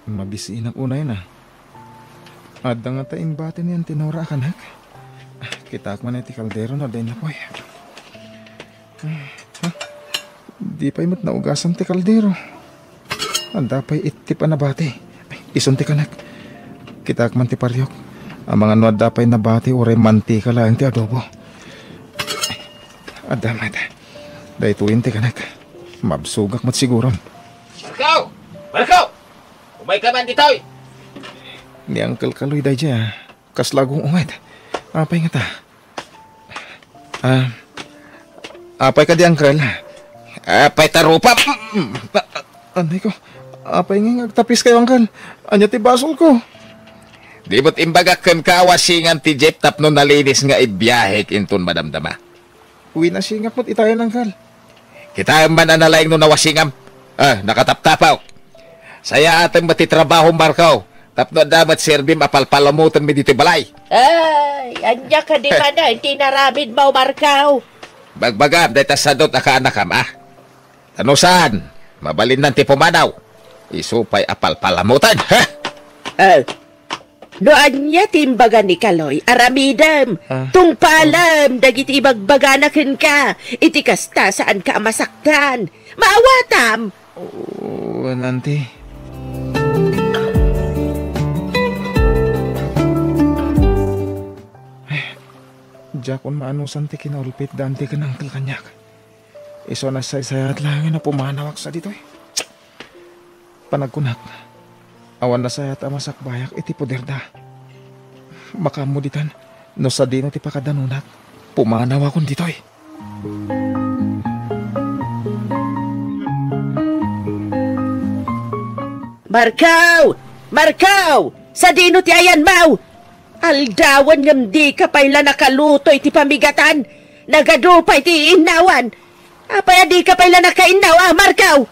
Mabisiin ang unay na. Adda nga taing batin yan tinora kanak. Kitak man iti kaldero na din na po. Di pa imot na ugasan ti kaldero. Anda pa'y iti pa nabati. Isun ti kanak. Kitak man ti paryok. Ang mga nuad dapay na bati o mantika lang ti adobo. Adamat. Dahil tuwin ti kanak. Mabsugak mat siguron. Markaw! Markaw! Umay ka man ditoy! Ni Uncle Kaloy dahi dya. Kaslagong ungat. Apay nga ta. Apay ka di Uncle. Apay tarupa! Anay ko. Apay nga agtapis kayo Uncle. Anya ti basol ko. Di mo't imbagakan ka wasingan ti Jeep tapno nalinis nga ibiyahik inton madamdama. Uwi na singap mo't itayan Uncle. Kita man analaing no nawasingam. Nakataptapaw. Saya atang matitrabaho Markaw. Tapno dapat serbim apalpalamutan mi dito balay. Ay, anya ka di man na, hindi naramid mo, Markaw. Bagbagam, dahil tasadot akaanakam, Tanusan, mabalin ng tipumanaw. Isupay apalpalamutan, ha? No anya timbaga ni Kaloy, aramidam, tungpalam, dagiti ibagbaganakin ka, iti kasta saan ka masaktan. Maawatam! Oo, nanti. Jakon maanusan ti kinaulpit dante ka ng kanyak. Iso na say-sayat lang na pumanawak sa dito eh. Panagkunak. Awan na sayat amasakbayak iti puderda. Makamuditan no sa dino ti pakadanunak. Pumanawakon dito eh. Markaw! Markaw! Sa dino ti ayan mau! Aldawan ngam di ka pa'y nakalutoy ti pamigatan. Nagadupay ti inawan. Apay di ka pa'y nakainaw, Markaw?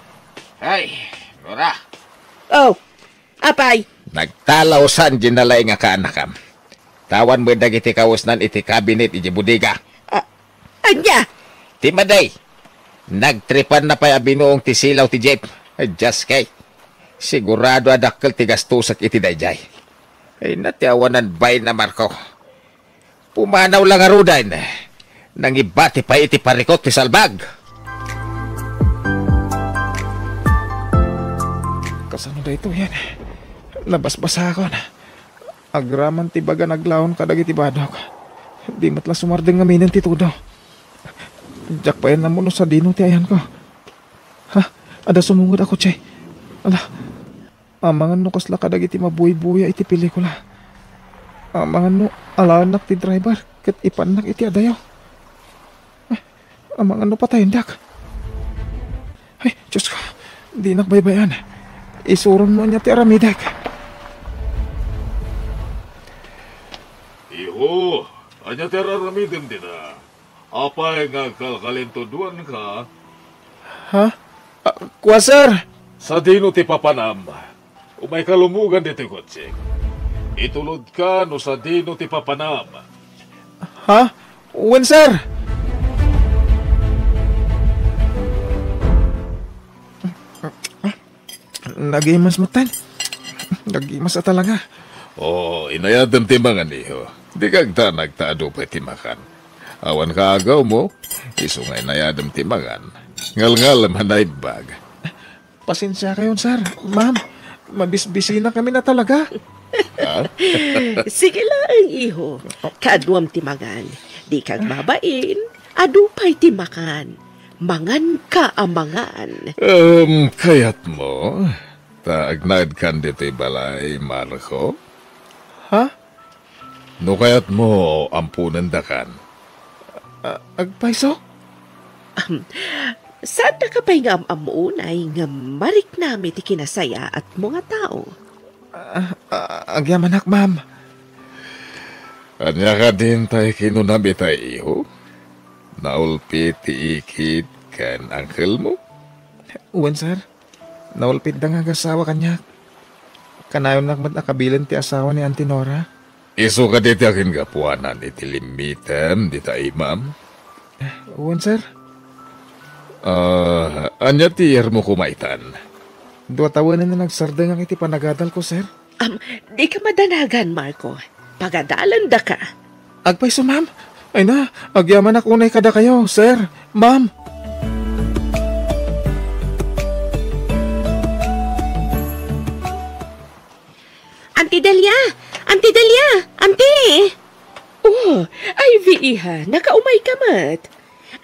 Ay, Lora. Oh, apay? Nagtalaw san ginalay nga kaanakam. Tawan mo dagiti kawusnan iti kabinet iti budiga. Anya? Ti Maday, nagtripan na pa'y abinuong ti silaw ti Jeep. Just kay. Sigurado adakkel ti gastusak iti dayjay. Ay natiawanan bay na Marco. Pumanaw lang arudan. Nangibati pa iti parikot ti salbag. Kasano da ito yan? Nabasbasa ako na. Agraman ti baga naglaon kadag iti badok. Di matla sumardeng ngamin ti tudo. Jak pa yan na muno sa dino ti ayan ko. Ha? Ada sumungod ako, Che. Ala. Amangan no kasla kadag iti mabuhi-buhi iti pelikula. Amangan no alanak ti driver ket ipanak iti adayo. Amangan no patayin dak. Ay, Diyos ko, di nakbaybayan. Isuron mo niya ti aramidak. Iho, anya ti aramidin din na. Apay nga kalkalintuduan ka. Ha? Kwa, sir? Sa dino ti papanam. Umay kalumugan dito kotsik. Itulod ka no sa dino ti papanam. Ha? When, sir? Nagimas matan. Nagimas talaga. Inayadam timangan niyo. Di kagta nagtaado pa timakan. Awan ka agaw mo, iso nga inayadam timangan. Ngal-ngal manaybag. Pasensya kayo, sir. Ma'am. Mabisbisi na kami na talaga. Sige lang, iho. Kadwam timagan. Di kag babain. Adupay timakan. Mangan ka amangan. Kayat mo? Taagnad kan dito'y balay, Marco? Ha? No kayat mo ampunan dakan? Agpaiso? Saan na ka pa'y nga amunay nga marik namin ti kinasaya at mga tao? Agyaman ak, ma'am. Anya ka din tayo kinunami tayo, iho? Naulpit ti ikit kan uncle mo? Uwan, sir. Naulpit na nga asawa kanya. Kanayon nakmat nakabilin ti asawa ni Auntie Nora. Iso ka diti akin kapuanan iti limitem di tayo, ma'am? Uwan, sir. Anya ti yer mo kumaitan? Dua tawanan na nagsardang ang iti panagadal ko, sir. Di ka madanagan, Marco. Pagadalan da ka. Agpaiso, ma'am. Ay na, agyaman ako unay kada kayo, sir. Ma'am. Auntie Delia! Auntie Delia! Auntie! Oh, ay iha, nakaumay ka mat.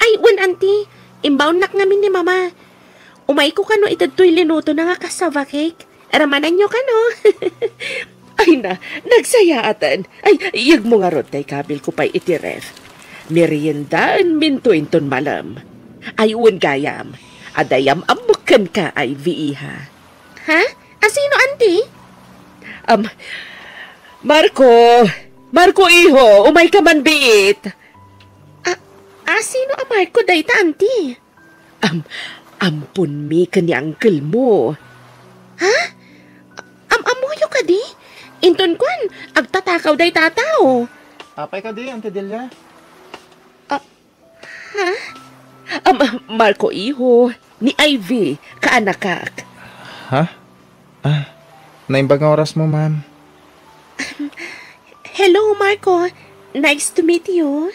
Ay, auntie, inbound nak ngamin ni mama. Umay ko kano itadtoy linuto na nga cassava cake. Aramanan nyo kano. Ay na, nagsayatan. Ay, iyag mo nga rod tay kabil ko pa'y itiref. Meriendaan minto inton malam. Ay, gayam. Adayam amukan ka ay iha. Ha? Asino, auntie? Marco iho, umay ka man biit. Sino ang Marco dayta, auntie? Ampun mi kani uncle mo. Ha? Amuyo ka di? Inton kwan, agtatakaw day tataw. Apay ka di, Auntie Delia. Ha? Marco iho, ni Ivy, kaanakak. Ha? Naimbag nga oras mo, ma'am. Hello, Marco. Nice to meet you.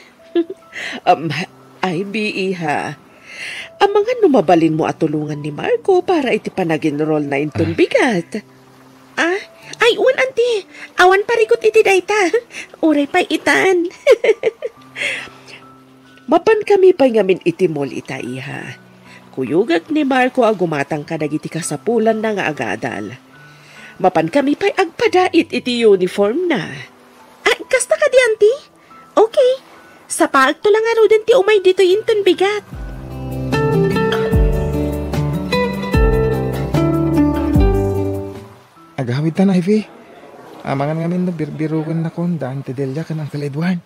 Ivy, iha. Ang mga numabalin mo at tulungan ni Marco para iti panag-enroll na inton bigat. Ay, auntie. Awan parikot iti dayta. Uray pa'y itan. Mapan kami pa'y ngamin iti mall ita, iha. Kuyugag ni Marco agumatang kadagiti kasapulan na nga agadal. Mapan kami pa'y agpadait iti uniform na. Kasta ka di, auntie? Okay. Sa paag to lang aro din ti umay dito inton bigat. Agawid ta na, Ivy. Amangan ngamin na birbirugan na kon daan ti Delia kan Uncle Edward.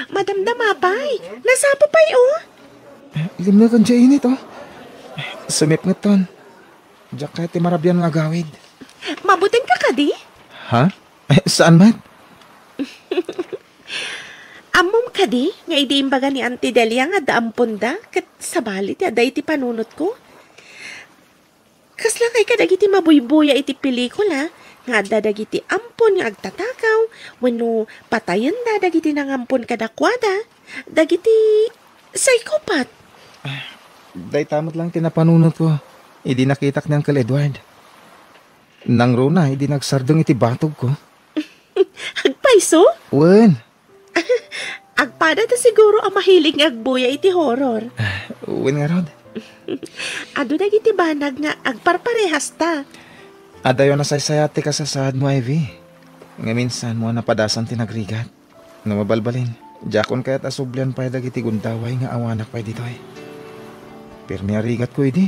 Madamdam apay. Nasapa pa'y Ilim na kan siya init, oh. Sumip nga ton. Diyak kaya ti marabyan ng agawid. Mabuting ka di? Ha? Saan mat? Amom ka di? Nga idiimbaga ni Auntie Delia nga daampon da kat sabalit aday iti panunot ko. Kasla kay kadagiti mabuybuya iti pelikula nga dadagiti ampon nga agtatakaw wenno patayen da dagiti nangampon kadakwada dagiti psychopath. Day tamot lang tinapanunot ko. Idi nakitak ni Uncle Edward. Nang runa, idi nagsardong iti batog ko. Agpaiso? Wen. Agpada ta siguro ang mahilig nga agbuya iti horror. Wen nga rod. Ado dagiti banag nga agparparehas ta. Adayo na saysayate ka sa sahad mo, Ivy. Nga minsan mo napadasan tinagrigat. Nga mabalbalin. Jakon kaya't asublian pa dagiti gundaway nga awanak pa dito eh. Pirmi arigat ko idi.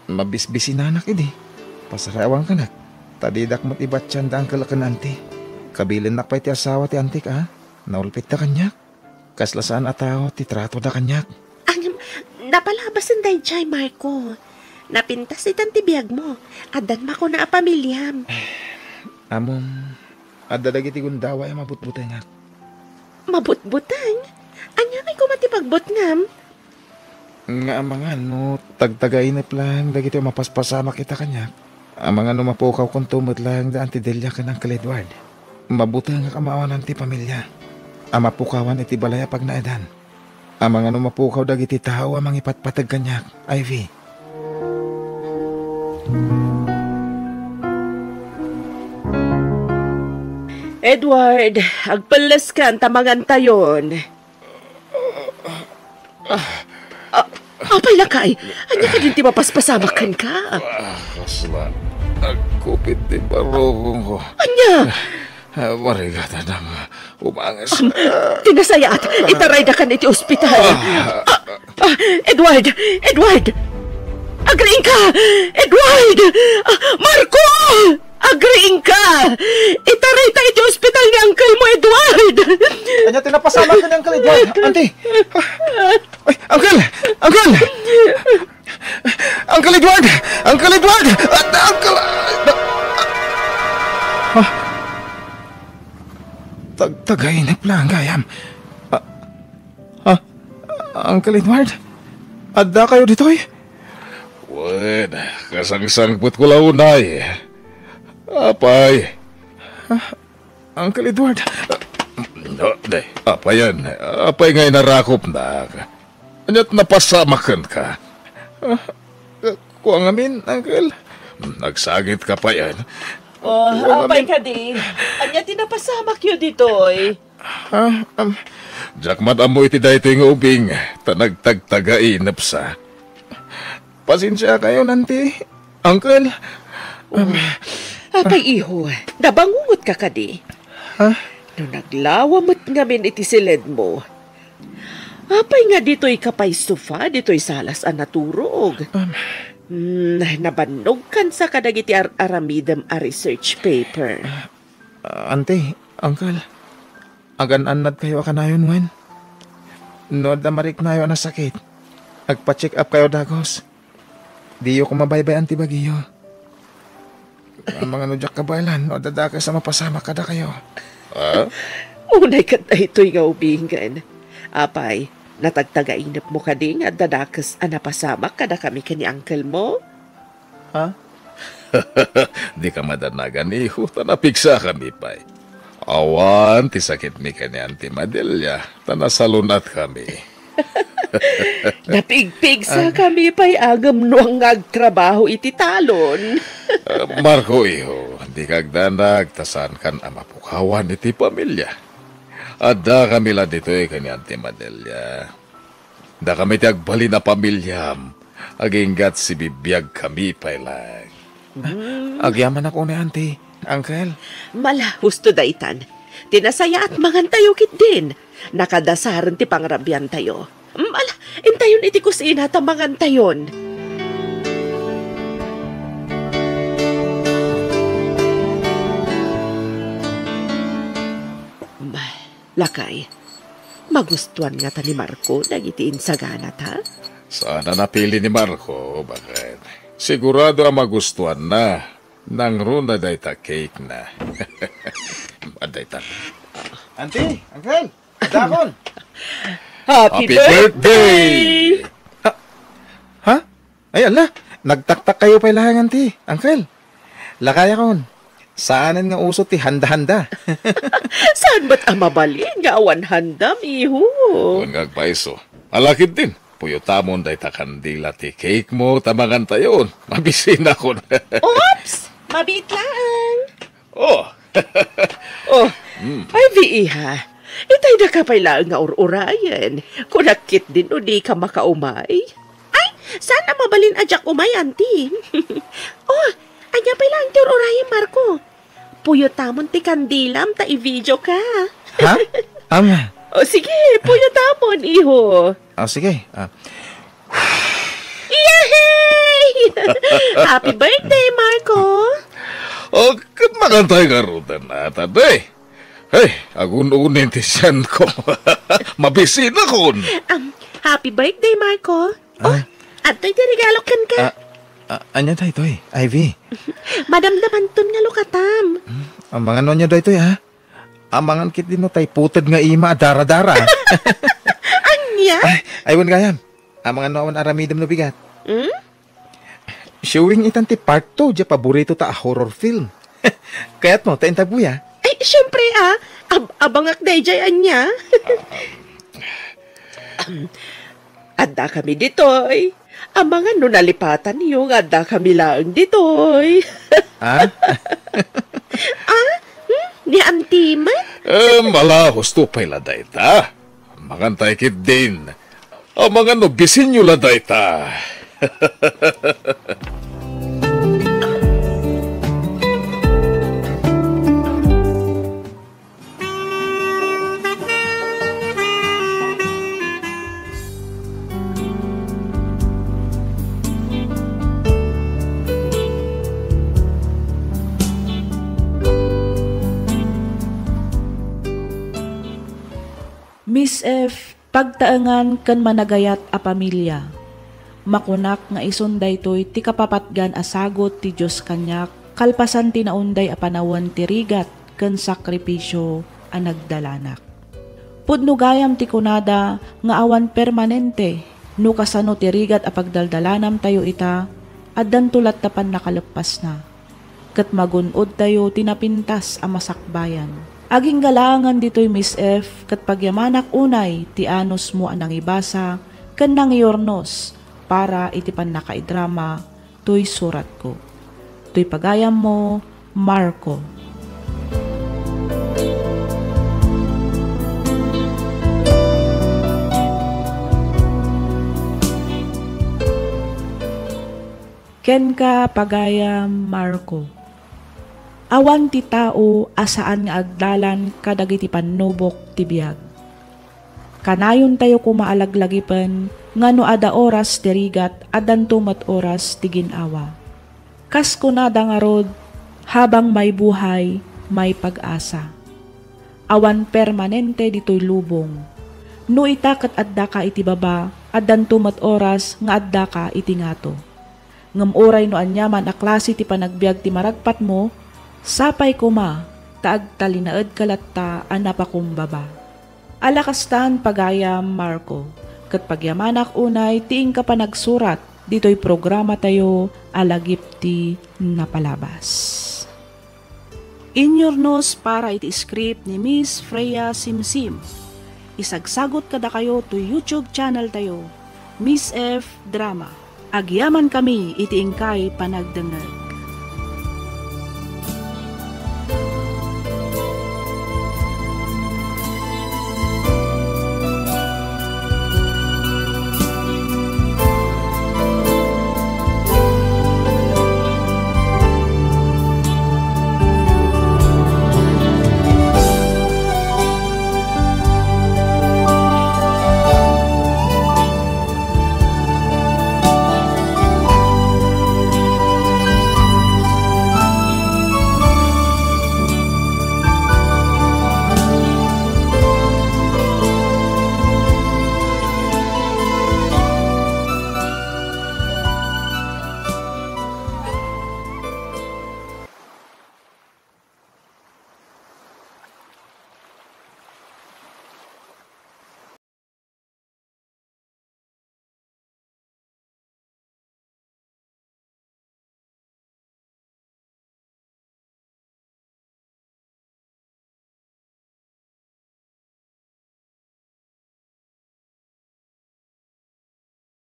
Mabisbisinanak idi. Pasarawang kanak. Tadidak mo't ibat siyan daang kalakan anti. Kabilin nak pa iti asawa ti antik ha. Naulpit da kanyak. Kaslasaan ataw ti trato da kanyak. Napalabasan day jay, Marco. Napintas itan ti biyag mo. Adan mako na apamilyam. Amom, adadagi ti gundaway mabutbutay nga. Mabutbutay? Anya kay kumatipagbot ngam? Nga amangan no, tagtagainip lang dagiti mapaspasama kita kanyak. Amangan no mapukaw kung tumot lang da Auntie Delia ka ng Uncle Edward. Mabuti nga kamawanan ti pamilya. Amapukawan iti balaya pag naedan. Amangan no mapukaw dagiti tao amang ipatpatag kanyak, Ivy. Edward, agpalas ka ang tamangan tayon. Apay lakay, anya ka din ti mapaspasamakan ka. Kasla, nagkupit di barokong ko. Anya? Marigata ng umangas. Tinasayat, itaray na ka iti ospital. Edward! Agreeing ka! Edward! Marco! Agreeing ka! Itaray ta iti ospital ni Uncle mo, Edward! Anya tinapasama ka ni Uncle Edward, Auntie! Ay, Uncle! Uncle Edward! Tagainip lang, gayam. Uncle Edward? Adda kayo dito eh? Wen, kasang-sangput ko launay. Apay. Uncle Edward? Apay yan. Apay ngay narakop na. Anyat napasamakan ka. Kuang amin, Uncle. Nagsagit ka pa yan. Apay ka di. Anya tinapasamak yun ditoy. Jakmat amo iti daytoy nga ubing, tanagtagtagainap sa. Pasensya kayo, nanti. Uncle. Apay iho, nabangungot ka kadi. No naglawamot ngamin iti silid mo. Apay nga dito'y kapay sofa, dito'y salas ang naturog. Nabanog kan sa kadagiti aramidem a research paper. Ante, uncle. Agan-anad kayo akanayon, Wen. No, damarik na na sakit. Nagpa-check up kayo, dagos. Diyo ko mabaybay antibagiyo. Ang mga nudyak kabaylan, no, dadaka sa mapasama kada kayo. Unay ka na ito'y nga ubingan. Apay, natagtagainap mo ka din at dadakas anapasama kada kami ka ni uncle mo? Di ka madanagan iho, tanapigsa kami pa'y. Awan, ti sakit mi ka ni Auntie Madelia, tanasalunat kami. Napigpig sa kami pa'y agam nuang agtrabaho iti talon. Marco, iho, di kagdanag tasan kan amapukawan iti pamilya. Ada kami la dito kani Auntie Madelia. Da kami ti agbali na pamilyam, aginggat si bibiyag kami pa'y lang. Agyaman ako ni Auntie, uncle. Mala, husto daitan. Tinasaya at mangantayo kit din. Nakadasaran ti pangrabyan tayo. Mala, intayon iti kusina ta mangantayon. Lakay, magustuhan nga ta ni Marco nagitiin sa gana ta? Sana napili ni Marco, bakit? Sigurado ang magustuhan na. Nang runa dayta cake na. Adayta. Auntie, uncle, dakon. Happy birthday! Ay, ala, nagtaktak kayo pa'y lahang, Auntie, uncle. Lakaya kon. Saanan nga uso ti handa-handa? Saan ba't amabalin nga awan handam, iho? Kung ngagpaiso, alakid din. Puyutamon day ta kandila ti cake mo, tamangan tayon. Mabisin ako na. Oops! Mabit lang. Oh. Ay, viiha. Itay na ka pala nga urayan. Kung nakit din o di ka makaumay. Ay, sana mabalin ajak umay, Auntie. Anya pala ang urayan, Marco. Puyutamon ti kandilam, ta i-video ka. Ha? Ama. Sige, puyutamon, iho. Sige. Yay! Happy birthday, Marco! Kat magantay ka rutan natin, eh. Hey, agun-unin ti siyan ko. Mabisin akon. Happy birthday, Marco. Ato'y regalo kan ka. Anya tayo ito Ivy. Madamdaman ton nga lukatam. Ang mga no niya daw ito ha. Ang mga kit din no tayo putod nga ima dara-dara. Anya? Aywan gayam. Ang mga no aramidam no bigat. Showing itan ti part 2 di paborito ta a horror film. Kaya't mo ta intabuya. Ay, syempre abangak dayjay anya. Adda kami ditoy. Ang mga nunalipatan niyo, adda kami lang ditoy. Ni Auntie man? Malahos to pa'y laday ta. Mangantay kit din. Ang mga nobisin nyo laday ta. Miss F, pagtaangan kan managayat a pamilya. Makunak nga isunday toy ti kapapatgan asagot ti Diyos kanyak, kalpasan ti naunday a panawan ti rigat kan sakripisyo a nagdalanak. Pudno gayam ti kunada nga awan permanente, no kasano ti rigat a pagdaldalanam tayo ita, addan tulat tapan nakalagpas na. Kat magunod tayo tinapintas a masakbayan. Aging galangan dito'y Miss F, kat pagyamanak unay, ti anos mo anang ibasa, kan nang iornos, para iti pan nakaidrama, to'y surat ko. To'y pagayam mo, Marco. Ken ka pagayam Marco. Awan ti tao asaan nga agdalan kadagiti pannubok ti biag. Kanayon tayo kumaalaglagipan ngano ada oras dirigat adan tumat oras ti ginawa. Kas kunada nga rod habang may buhay may pag-asa. Awan permanente dito'y lubong. No itakat adda ka iti baba adan tumat oras nga adda ka iti ngato. Ngam oray no anyaman a klase ti panagbiag ti maragpat mo, sapay kuma, taagtalinaed kalatta anapakumbaba. Alakastan pagayam Marco, kat pagyamanak unay tiing ka pa nagsurat, dito'y programa tayo alagip ti napalabas. Inyornos para iti script ni Miss Freya Simsim. Isagsagot kada kayo to YouTube channel tayo, Miss F Drama. Agyaman kami iti ingkay panagdengeg.